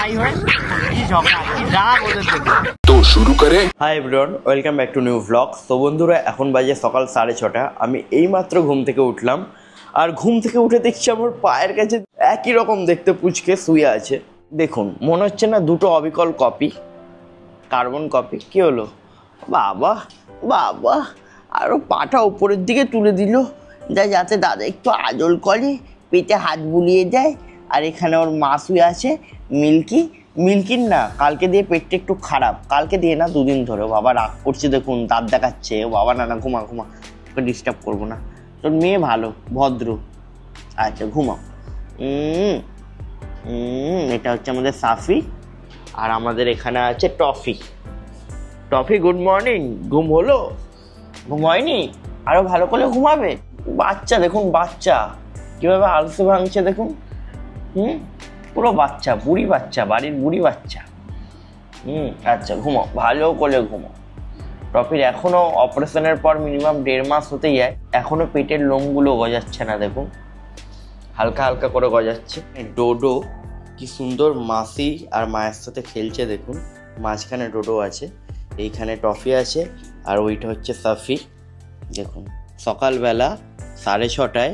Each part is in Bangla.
লড়াই হয়, কি ঝগড়া, কি রাগ ওদের থেকে। তো শুরু করে। Hi everyone, welcome back to new vlog. তো বন্ধুরা, এখন বাজে সকাল 6:30। আমি এইমাত্র ঘুম থেকে উঠলাম, আর ঘুম থেকে উঠে দেখছি আমার পায়ের কাছে একই রকম দেখতে পুচকে শুয়ে আছে। দেখুন, মনে হচ্ছে না দুটো অবিকল কপি, কার্বন কপি। কি হলো বাবা বাবা, আরও পাটা উপরের দিকে তুলে দিল, যাতে দাদা একটু আদর করে, পেটে হাত বুলিয়ে দেয়। আর এখানে ওর মা শুয়ে আছে, মিল্কির না, কালকে দিয়ে পেটটা একটু খারাপ, কালকে দিয়ে না 2 দিন ধরে। বাবা রাগ করছে, দেখুন দাঁত দেখাচ্ছে। বাবা না ঘুমা, ওকে ডিস্টার্ব করবো না, তোর মেয়ে ভালো ভদ্র। আচ্ছা ঘুমাও। এটা হচ্ছে আমাদের সাফি, আর আমাদের এখানে আছে টফি। Good morning. ঘুম হলো? ঘুম হয়নি? আরো ভালো করে ঘুমাবে। বাচ্চা দেখুন, বাচ্চা কিভাবে আলসে ভাঙছে দেখুন। পুরো বাচ্চা, বুড়ি বাচ্চা, বাড়ির বুড়ি বাচ্চা। আচ্ছা ঘুমাও, ভালো করে ঘুমাও। টফির এখনো অপারেশনের পর মিনিমাম 1.5 মাস হতে যায়, এখনো পেটের লোমগুলো গজাচ্ছে না, দেখুন হালকা হালকা করে গজাচ্ছে। ডোডো কি সুন্দর মাসি আর মায়ের সাথে খেলছে, দেখুন মাঝখানে ডোডো আছে, এইখানে টফি আছে, আর ওইটা হচ্ছে সাফি। দেখুন সকালবেলা 6:30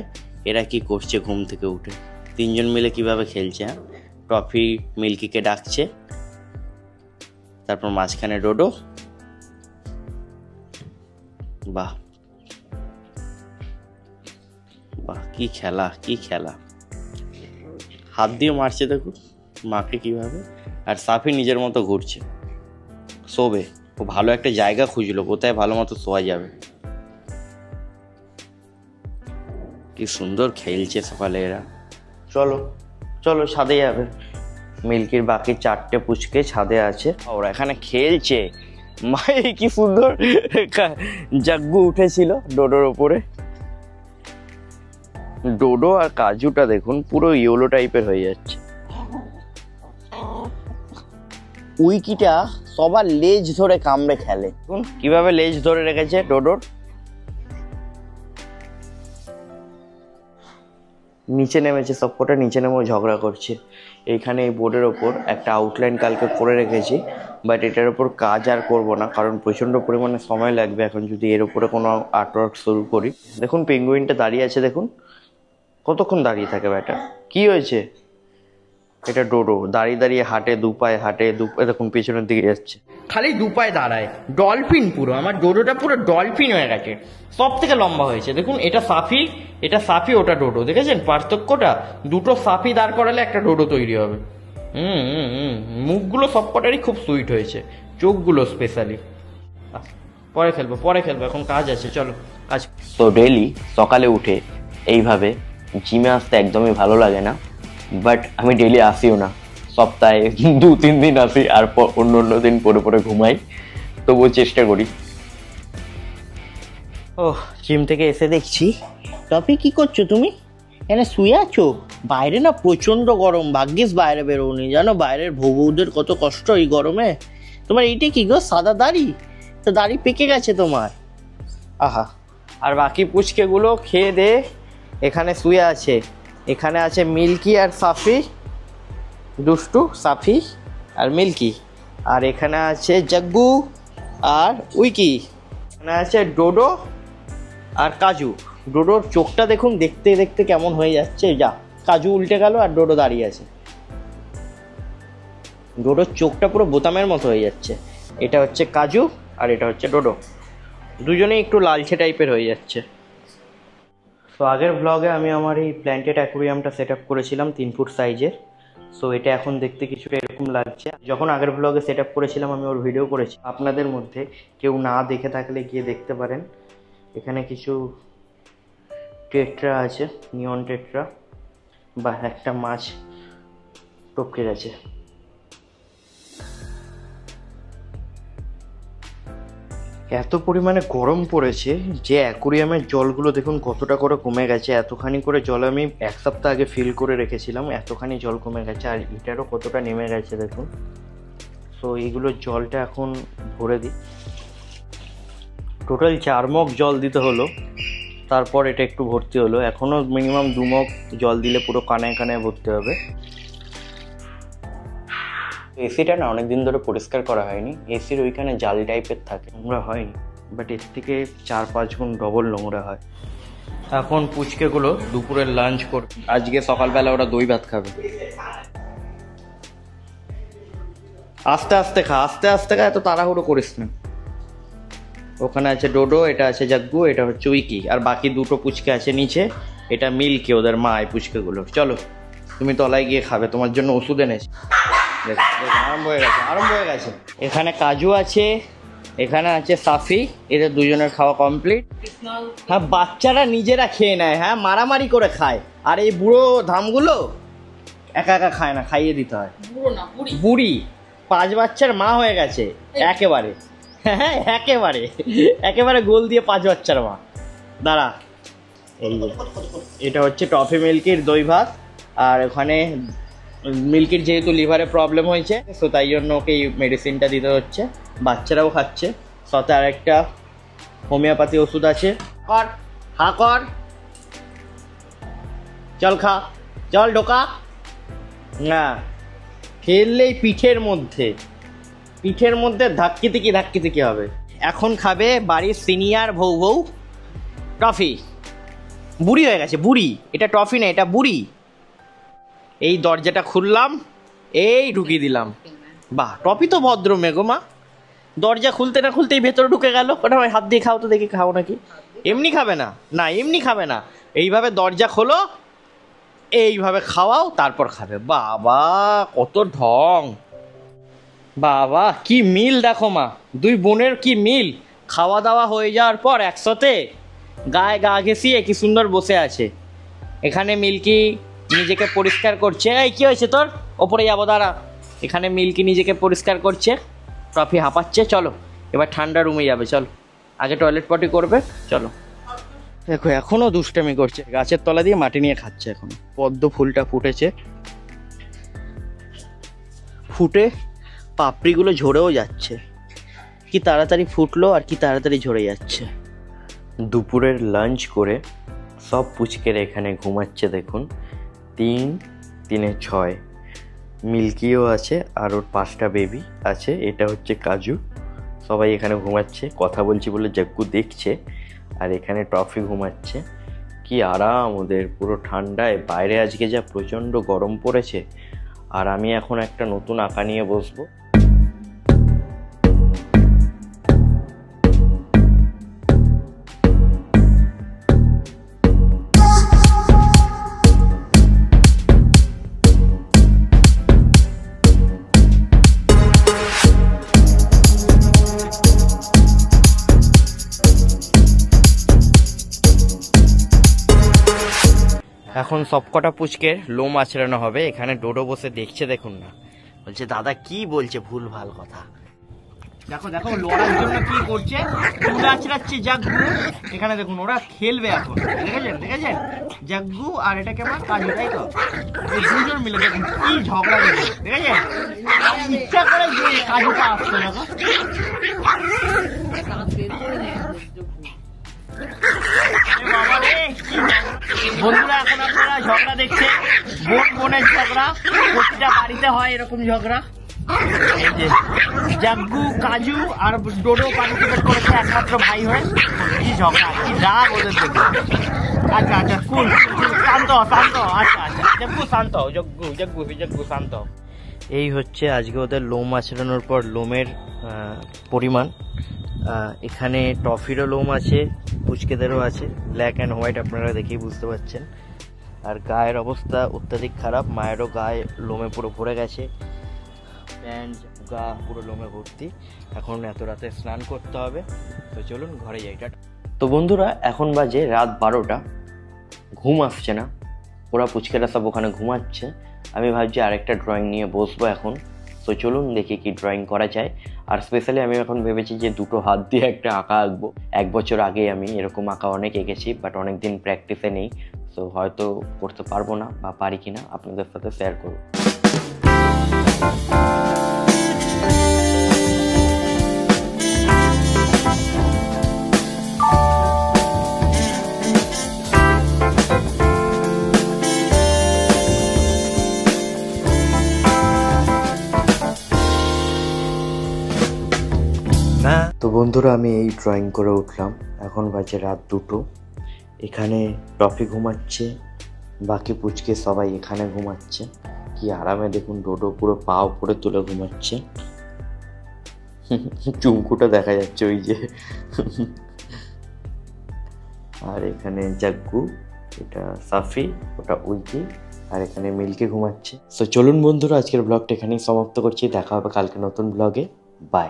এরা কি করছে, ঘুম থেকে উঠে 3জন মিলে কিভাবে খেলছে। টফি মিল্কিকে ডাকছে, তারপর মাঝখানে ডোডো। বাহ বাহ, কি খেলা, হাত দিয়ে মারছে দেখুন মাকে কিভাবে। আর সাফি নিজের মতো ঘুরছে, শোবে। ও ভালো একটা জায়গা খুঁজলো, কোথায় ভালো মতো শোয়া যাবে। কি সুন্দর খেলছে সকালে এরা। চলো ছাদে যাবে। মিল্কির বাকি 4টে পুচকে ছাদে আছে, ওরা এখানে খেলছে। মাই কি সুন্দর জাগ্গু উঠেছিল ডোডোর ওপরে। ডোডো আর কাজুটা দেখুন পুরো ইয়েলো টাইপের হয়ে যাচ্ছে। উইকিটা সবার লেজ ধরে কামড়ে খেলে, দেখুন কিভাবে লেজ ধরে রেখেছে ডোডোর। নিচে নেমেছে, সবকটা নিচে নেমেও ঝগড়া করছে। এইখানে এই বোর্ডের ওপর একটা আউটলাইন কালকে করে রেখেছি, বাট এটার ওপর কাজ আর করব না, কারণ প্রচণ্ড পরিমাণে সময় লাগবে এখন যদি এর উপরে কোনো আর্টওয়ার্ক শুরু করি। দেখুন পেঙ্গুইনটা দাঁড়িয়ে আছে, দেখুন কতক্ষণ দাঁড়িয়ে থাকে ব্যাটা। কি হয়েছে? এটা ডোডো দাঁড়িয়ে হাঁটে, 2 পায়ে হাঁটে, দেখুন পেছনের দিকে যাচ্ছে, খালি 2 পায়ে দাঁড়ায়। ডলফিন পুরো, আমার ডোডোটা পুরো ডলফিন হয়ে গেছে, সব থেকে লম্বা হয়েছে। দেখুন এটা সাফি, ওটা ডোডো। দেখেছেন পার্থক্যটা? দুটো সাফি দাঁড় করালে একটা ডোডো তৈরি হবে। মুখগুলো সবকটারই খুব সুইট হয়েছে, চোখগুলো স্পেশালি। পরে খেলবো, এখন কাজ আছে, চলো কাজ। তো ডেইলি সকালে উঠে এইভাবে জিমে আসতে একদমই ভালো লাগে না, বাট আমি ডেইলি আসিও না, সপ্তাহে 2-3 দিন আসি, আর অন্য দিন পরে ঘুমাই, তবুও চেষ্টা করি। জিম থেকে এসে দেখছি। টপি কি করছো তুমি? এখানে শুয়ে আছো? বাইরে না প্রচন্ড গরম, ভাগ্যিস বাইরে বেরোনি, জানো বাইরের বউদের কত কষ্ট এই গরমে। তোমার এইটা কি গো, সাদা দাড়ি? তো দাড়ি পেকে গেছে তোমার। আহা, আর বাকি পুচকেগুলো খেয়ে দে এখানে শুয়ে আছে। এখানে আছে মিল্কি আর সাফি, দুষ্টু সাফি আর মিল্কি। আর এখানে আছে জাগ্গু আর উইকি। এখানে আছে ডোডো আর কাজু। ডোডোর চোখটা দেখুন দেখতে দেখতে কেমন হয়ে যাচ্ছে। যা, কাজু উল্টে গেল আর ডোডো দাঁড়িয়ে আছে। ডোডোর চোখটা পুরো বোতামের মতো হয়ে যাচ্ছে। এটা হচ্ছে কাজু আর এটা হচ্ছে ডোডো, দুজনেই একটু লালচে টাইপের হয়ে যাচ্ছে। তো আগের ব্লগে আমি আমার এই প্ল্যান্টেড অ্যাকোরিয়ামটা সেট আপ করেছিলাম 3 ফুট সাইজের। সো এটা এখন দেখতে কিছুটা এরকম লাগছে। যখন আগের ব্লগে সেট আপ করেছিলাম আমি ওর ভিডিও করেছি, আপনাদের মধ্যে কেউ না দেখে থাকলে গিয়ে দেখতে পারেন। এখানে কিছু টেট্রা আছে, নিয়ন টেট্রা, বা একটা মাছ টপকে গেছে। এত পরিমাণে গরম পড়েছে যে অ্যাকোরিয়ামের জলগুলো দেখুন কতটা করে কমে গেছে। এতখানি করে জল আমি 1 সপ্তাহ আগে ফিল করে রেখেছিলাম, এতখানি জল কমে গেছে। আর এটারও কতটা নেমে গেছে দেখুন। সো এইগুলোর জলটা এখন ভরে দিই। টোটাল 4 মগ জল দিতে হলো, তারপর এটা একটু ভর্তি হলো। এখনও মিনিমাম 2 মগ জল দিলে পুরো কানায় কানায় ভর্তি হবে। এসিটা না অনেকদিন ধরে পরিষ্কার করা হয়নি, এসির ওইখানে জাল টাইপের থাকে, নোংরা হয়নি, বাট এর থেকে 4-5 গুণ ডবল নোংরা হয়। এখন পুচকেগুলো দুপুরের লাঞ্চ করবে, আজকে সকালবেলা ওরা দই ভাত খাবে। আস্তে আস্তে খা, আস্তে আস্তে খা, এত তাড়াহুড়ো করিস না। ওখানে আছে ডোডো, এটা আছে জাগ্গু, এটা হচ্ছে উইকি, আর বাকি দুটো পুচকে আছে নিচে, এটা মিল্কি, ওদের মা এই পুচকেগুলো। চলো তুমি তলায় গিয়ে খাবে, তোমার জন্য ওষুধ এনেছি। আরম্ভ হয়ে গেছে, আরম্ভ হয়ে গেছে। এখানে কাজু আছে, এখানে আছে সাফি, এদের দুজনের খাওয়া কমপ্লিট। হ্যাঁ, বাচ্চারা নিজেরা খেয়ে নেয়, হ্যাঁ মারামারি করে খায়, আর এই বুড়ো ধামগুলো একা একা খায় না, খাইয়ে দিতে হয়। বুড়ি 5 বাচ্চার মা হয়ে গেছে একেবারে, হ্যাঁ একেবারে একেবারে গোল দিয়ে 5 বাচ্চার মা। দাঁড়া, এই যে এটা হচ্ছে টফি মিল্কির দই ভাত, আর ওখানে মিল্কির যেহেতু লিভারে প্রবলেম হয়েছে, তো তাই জন্য ওকে এই মেডিসিনটা দিতে হচ্ছে। বাচ্চারাও খাচ্ছে, সাথে আরেকটা হোমিওপ্যাথি ওষুধ আছে। কর, হা কর, চল খা, চল ঢোকা না, ফেললেই পিঠের মধ্যে, পিঠের মধ্যে ধাক্কি তিকি হবে। এখন খাবে বাড়ির সিনিয়র বউ বউ টফি। বুড়ি হয়ে গেছে, বুড়ি, এটা টফি না, এটা বুড়ি। এই দরজাটা খুললাম, এই ঢুকিয়ে দিলাম। বাহ, টফি তো ভদ্র মেগো মা, দরজা খুলতে না খুলতেই ভেতরে ঢুকে গেল। ওটা ভাই হাত দিয়ে খাও তো দেখি, খাও নাকি। এমনি খাবে না, না এমনি খাবে না, এইভাবে দরজা খোলো, এইভাবে খাওয়াও, তারপর খাবে। বাবা কত ঢং, বাবা কি মিল দেখো মা, দুই বোনের কি মিল। খাওয়া দাওয়া হয়ে যাওয়ার পর একসাথে গায়ে গা ঘেঁষিয়ে কি সুন্দর বসে আছে। এখানে মিল্কি নিজেকে পরিষ্কার করছে। এই কি হয়েছে তোর, ওপরে যাবো দাঁড়া। এখানে মিল্কি নিজেকে পরিষ্কার করছে, টফি হাঁপাচ্ছে। চলো এবার ঠান্ডা রুমে যাবে, চলো আগে টয়লেট পটি করবে, চলো। দেখো এখনও দুষ্টামি করছে, গাছের তলা দিয়ে মাটি নিয়ে খাচ্ছে। এখন পদ্ম ফুলটা ফুটেছে, ফুটে পাপড়িগুলো ঝরেও যাচ্ছে। কি তাড়াতাড়ি ফুটলো আর কি তাড়াতাড়ি ঝরে যাচ্ছে। দুপুরের লাঞ্চ করে সব পুচকেরা এখানে ঘুমাচ্ছে। দেখুন 3, 3 6, মিল্কিও আছে, আর ওর 5টা বেবি আছে। এটা হচ্ছে কাজু, সবাই এখানে ঘুমাচ্ছে। কথা বলছি বলে জাগ্গু দেখছে, আর এখানে টফি ঘুমাচ্ছে। কি আরাম ওদের, পুরো ঠান্ডায়। বাইরে আজকে যা প্রচণ্ড গরম পড়েছে। আর আমি এখন একটা নতুন আঁকা নিয়ে বসবো। এখন সবকটা পুচকের লোম আঁচড়ানো হবে। এখানে ডোডো বসে দেখছে, দেখুন না, বলছে দাদা কি বলছে, ভুল ভাল কথা। দেখো দেখো লড়ার জন্য কি করছে, চুল আঁচড়াচ্ছে জাগ্গু। এখানে দেখুন ওরা খেলবে এখন, দেখেছেন দেখেছেন, জাগ্গু আর এটাকে আমার কাজু, তাই তো, এই দুজন মিলে দেখুন কি ঝগড়া করছে, দেখেছেন। ইচ্ছা করে যে কাজুটা আসছে না। বন্ধুরা এখন আপনারা ঝগড়া দেখছেন, বোন বোনের ঝগড়া, প্রতিটা বাড়িতে হয় এরকম ঝগড়া। জাগ্গু কাজু আর ডোডো পার্টিসিপেট করেছে একমাত্র ভাই হয়ে। কি ঝগড়া, কি রাগ ওদের দেখে। আচ্ছা আচ্ছা কুল, শান্ত শান্ত, আচ্ছা আচ্ছা জাগ্গু শান্ত, জাগ্গু জাগ্গু জাগ্গু শান্ত। এই হচ্ছে আজকে ওদের লোম আঁচড়ানোর পর লোমের পরিমাণ। এখানে টফিরও লোম আছে, পুচকেদেরও আছে, ব্ল্যাক অ্যান্ড হোয়াইট, আপনারা দেখেই বুঝতে পারছেন। আর গায়ের অবস্থা অত্যাধিক খারাপ, মায়েরও গায়ে লোমে পুরো ভরে গেছে, প্যান্ট গা পুরো লোমে ভর্তি। এখন এত রাতে স্নান করতে হবে, তো চলুন ঘরে যাই। টাটা। তো বন্ধুরা এখন বাজে রাত 12টা, ঘুম আসছে না, ওরা পুচকেরা সব ওখানে ঘুমাচ্ছে। আমি ভাবছি আরেকটা ড্রয়িং নিয়ে বসবো এখন। তো চলুন দেখি কি ড্রয়িং করা যায়। আর স্পেশালি আমি এখন ভেবেছি যে 2 হাত দিয়ে একটা আঁকা আঁকবো। 1 বছর আগে আমি এরকম আঁকা অনেক এঁকেছি, বাট অনেক দিন প্র্যাকটিসে নেই, তো হয়তো করতে পারবো না, বা পারি কিনা আপনাদের সাথে শেয়ার করবো। তো বন্ধুরা আমি এই ড্রয়িং করে উঠলাম, এখন বাজে রাত 2টো। এখানে টফি ঘুমাচ্ছে, বাকি পুচকে সবাই এখানে ঘুমাচ্ছে। কি আরামে দেখুন, ডোডো পুরো পা উপরে তুলে ঘুমাচ্ছে। চুমকুটা দেখা যাচ্ছে ওই যে। আর এখানে জাগ্গু, এটা সাফি, ওটা উইকি, আর এখানে মিল্কি ঘুমাচ্ছে। তো চলুন বন্ধুরা, আজকের ব্লগটা এখানেই সমাপ্ত করছি। দেখা হবে কালকে নতুন ব্লগে। বাই।